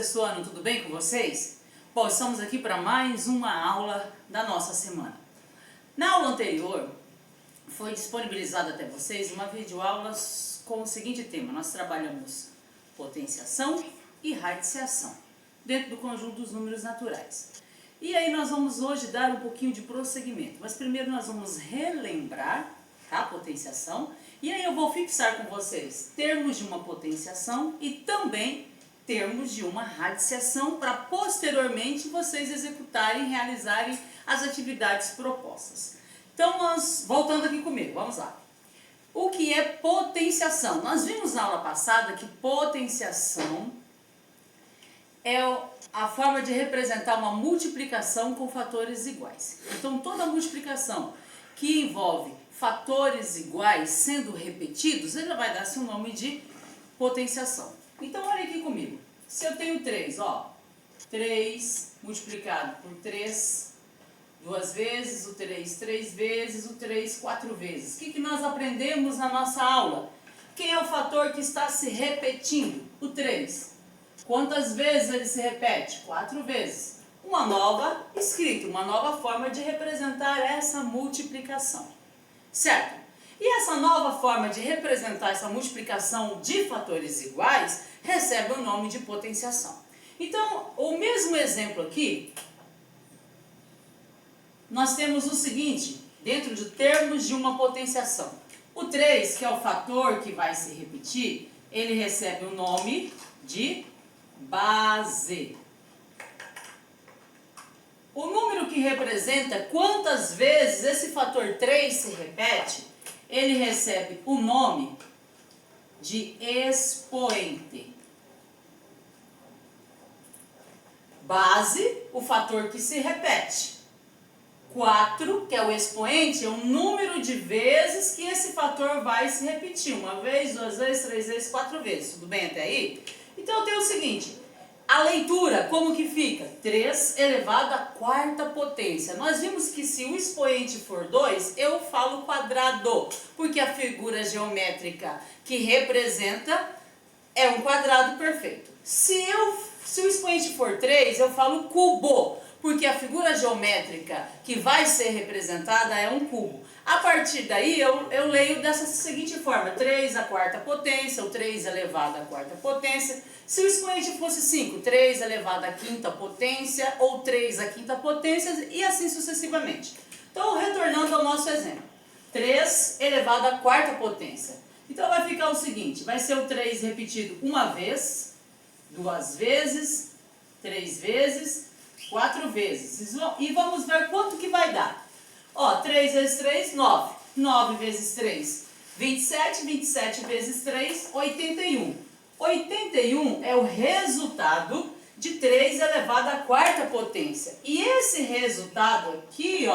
sexto ano, tudo bem com vocês? Bom, estamos aqui para mais uma aula da nossa semana. Na aula anterior, foi disponibilizada até vocês uma videoaula com o seguinte tema. Nós trabalhamos potenciação e radiciação, dentro do conjunto dos números naturais. E aí nós vamos hoje dar um pouquinho de prosseguimento, mas primeiro nós vamos relembrar a potenciação, e aí eu vou fixar com vocês termos de uma potenciação e também termos de uma radiciação para posteriormente vocês executarem, realizarem as atividades propostas. Então, voltando aqui comigo, vamos lá. O que é potenciação? Nós vimos na aula passada que potenciação é a forma de representar uma multiplicação com fatores iguais. Então, toda multiplicação que envolve fatores iguais sendo repetidos, ele vai dar-se um nome de potenciação. Então, olha aqui comigo. Se eu tenho 3, 3 multiplicado por 3, 2 vezes, o 3, 3 vezes, o 3, 4 vezes. O que nós aprendemos na nossa aula? Quem é o fator que está se repetindo? O 3. Quantas vezes ele se repete? 4 vezes. Uma nova escrita, uma nova forma de representar essa multiplicação. Certo? E essa nova forma de representar essa multiplicação de fatores iguais recebe o nome de potenciação. Então, o mesmo exemplo aqui, nós temos o seguinte, dentro de termos de uma potenciação. O 3, que é o fator que vai se repetir, ele recebe o nome de base. O número que representa quantas vezes esse fator 3 se repete, ele recebe o nome de expoente. Base, o fator que se repete. 4, que é o expoente, é o número de vezes que esse fator vai se repetir. Uma vez, 2 vezes, 3 vezes, 4 vezes. Tudo bem até aí? Então eu tenho o seguinte, a leitura, como que fica? 3 elevado à quarta potência. Nós vimos que se o expoente for 2, eu falo quadrado, porque a figura geométrica que representa é um quadrado perfeito. Se o expoente for 3, eu falo cubo, porque a figura geométrica que vai ser representada é um cubo. A partir daí, eu leio dessa seguinte forma, 3 à quarta potência, ou 3 elevado à quarta potência. Se o expoente fosse 5, 3 elevado à quinta potência, ou 3 à quinta potência, e assim sucessivamente. Então, retornando ao nosso exemplo, 3 elevado à quarta potência. Então, vai ficar o seguinte, vai ser o 3 repetido uma vez, 2 vezes, 3 vezes, 4 vezes. E vamos ver quanto que vai dar. 3 vezes 3, 9. 9 vezes 3, 27. 27 vezes 3, 81. 81 é o resultado de 3 elevado à quarta potência. E esse resultado aqui,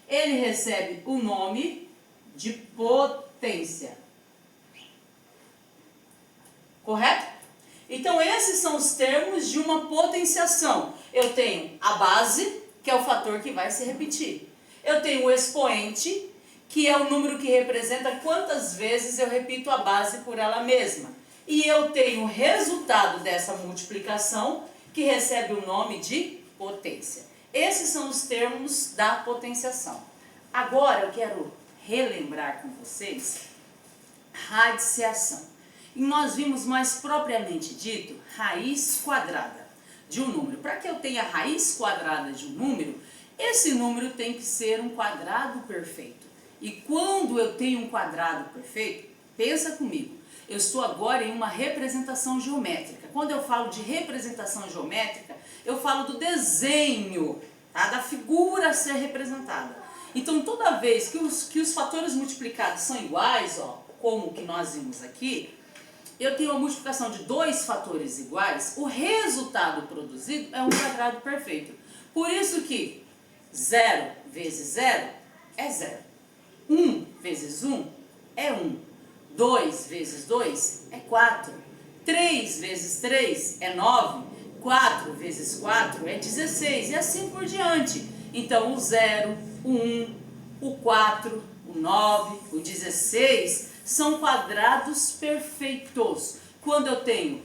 ele recebe o nome de potência. Correto? Então, esses são os termos de uma potenciação. Eu tenho a base, que é o fator que vai se repetir. Eu tenho o expoente, que é o número que representa quantas vezes eu repito a base por ela mesma. E eu tenho o resultado dessa multiplicação, que recebe o nome de potência. Esses são os termos da potenciação. Agora eu quero relembrar com vocês radiciação. E nós vimos mais propriamente dito raiz quadrada de um número. Para que eu tenha a raiz quadrada de um número, esse número tem que ser um quadrado perfeito. E quando eu tenho um quadrado perfeito, pensa comigo, eu estou agora em uma representação geométrica. Quando eu falo de representação geométrica, eu falo do desenho, tá? Da figura a ser representada. Então, toda vez que os fatores multiplicados são iguais, como que nós vimos aqui, eu tenho uma multiplicação de 2 fatores iguais, o resultado produzido é um quadrado perfeito. Por isso que 0 vezes 0 é 0. 1 vezes 1 é 1. 2 vezes 2 é 4. 3 vezes 3 é 9. 4 vezes 4 é 16. E assim por diante. Então, o 0, o 1, o 4, o 9, o 16 são quadrados perfeitos. Quando eu tenho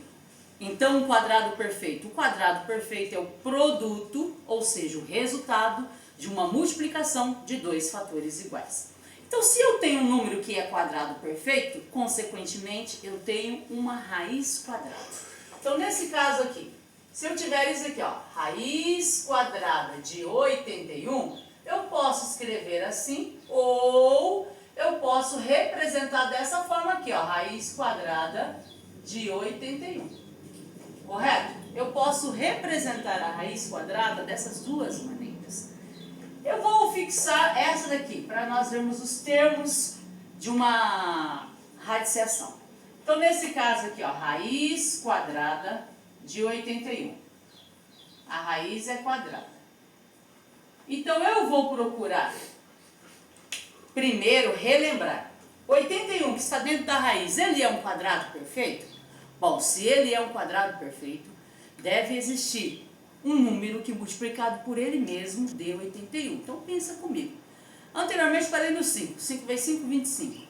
Então, um quadrado perfeito. O quadrado perfeito é o produto, ou seja, o resultado de uma multiplicação de dois fatores iguais. Então, se eu tenho um número que é quadrado perfeito, consequentemente, eu tenho uma raiz quadrada. Então, nesse caso aqui, se eu tiver isso aqui, ó, raiz quadrada de 81, eu posso escrever assim, ou eu posso representar dessa forma aqui, ó, raiz quadrada de 81. Correto? Eu posso representar a raiz quadrada dessas duas maneiras. Eu vou fixar essa daqui, para nós vermos os termos de uma radiciação. Então, nesse caso aqui, ó, raiz quadrada de 81. A raiz é quadrada. Então, eu vou procurar, primeiro, relembrar. 81, que está dentro da raiz, ele é um quadrado perfeito? Bom, se ele é um quadrado perfeito, deve existir um número que multiplicado por ele mesmo dê 81. Então, pensa comigo. Anteriormente, parei no 5. 5 vezes 5, 25.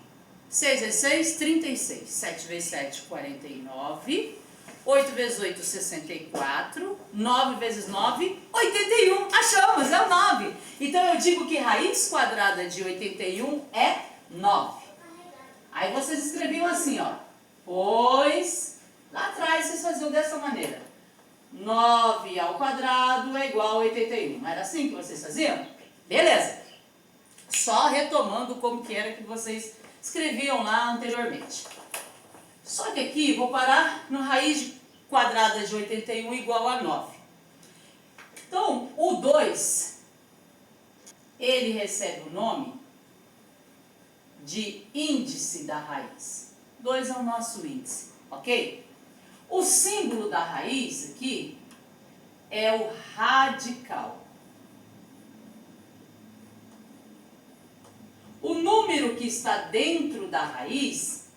6 vezes 6, 36. 7 vezes 7, 49. 8 vezes 8, 64. 9 vezes 9, 81. Achamos, é o 9. Então, eu digo que raiz quadrada de 81 é 9. Aí, vocês escreviam assim, ó. Pois, lá atrás, vocês faziam dessa maneira. 9 ao quadrado é igual a 81. Não era assim que vocês faziam? Beleza. Só retomando como que era que vocês escreviam lá anteriormente. Só que aqui vou parar no raiz quadrada de 81 igual a 9. Então, o 2, ele recebe o nome de índice da raiz. 2 é o nosso índice, ok? O símbolo da raiz aqui é o radical. O número que está dentro da raiz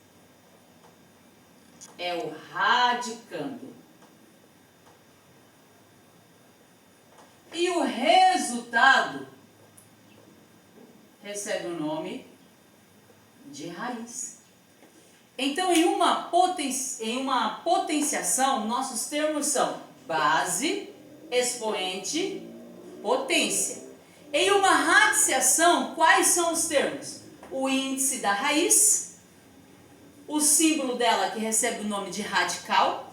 é o radicando. E o resultado recebe o nome de raiz. Então, em uma potenciação, nossos termos são base, expoente, potência. Em uma radiciação, quais são os termos? O índice da raiz, o símbolo dela que recebe o nome de radical,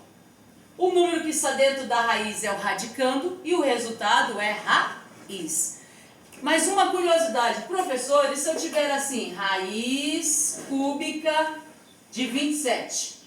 o número que está dentro da raiz é o radicando e o resultado é raiz. Mas uma curiosidade, professor, e se eu tiver assim, raiz cúbica de 27?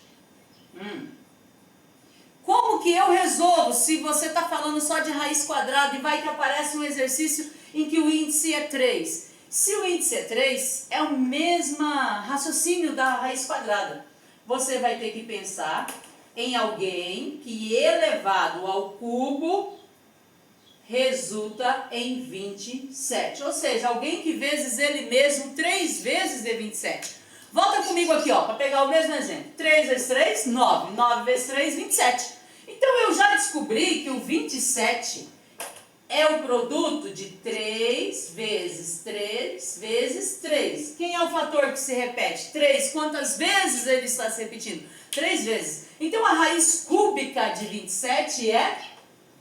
Como que eu resolvo se você está falando só de raiz quadrada e vai que aparece um exercício em que o índice é 3? Se o índice é 3, é o mesmo raciocínio da raiz quadrada. Você vai ter que pensar em alguém que elevado ao cubo resulta em 27. Ou seja, alguém que vezes ele mesmo 3 vezes é 27. Volta comigo aqui, ó, para pegar o mesmo exemplo. 3 vezes 3, 9. 9 vezes 3, 27. Então, eu já descobri que o 27 é o produto de 3 vezes 3 vezes 3. Quem é o fator que se repete? 3. Quantas vezes ele está se repetindo? 3 vezes. Então, a raiz cúbica de 27 é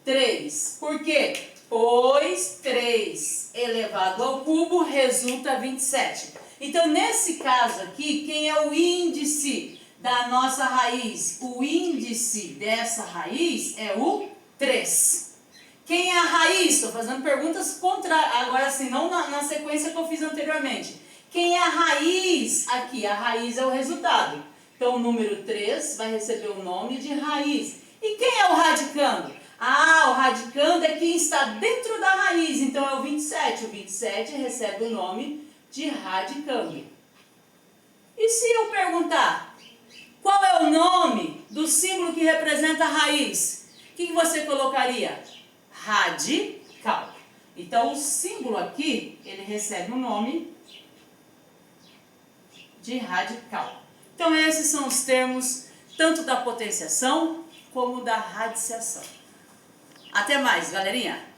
3. Por quê? Pois 3 elevado ao cubo resulta 27. Então, nesse caso aqui, quem é o índice da nossa raiz? O índice dessa raiz é o 3. Quem é a raiz? Estou fazendo perguntas agora assim, não na sequência que eu fiz anteriormente. Quem é a raiz aqui? A raiz é o resultado. Então, o número 3 vai receber o nome de raiz. E quem é o radicando? O radicando é quem está dentro da raiz. Então, é o 27. O 27 recebe o nome de radicando. E se eu perguntar qual é o nome do símbolo que representa a raiz? O que você colocaria? Radical. Então, o símbolo aqui, ele recebe o nome de radical. Então, esses são os termos tanto da potenciação como da radiciação. Até mais, galerinha!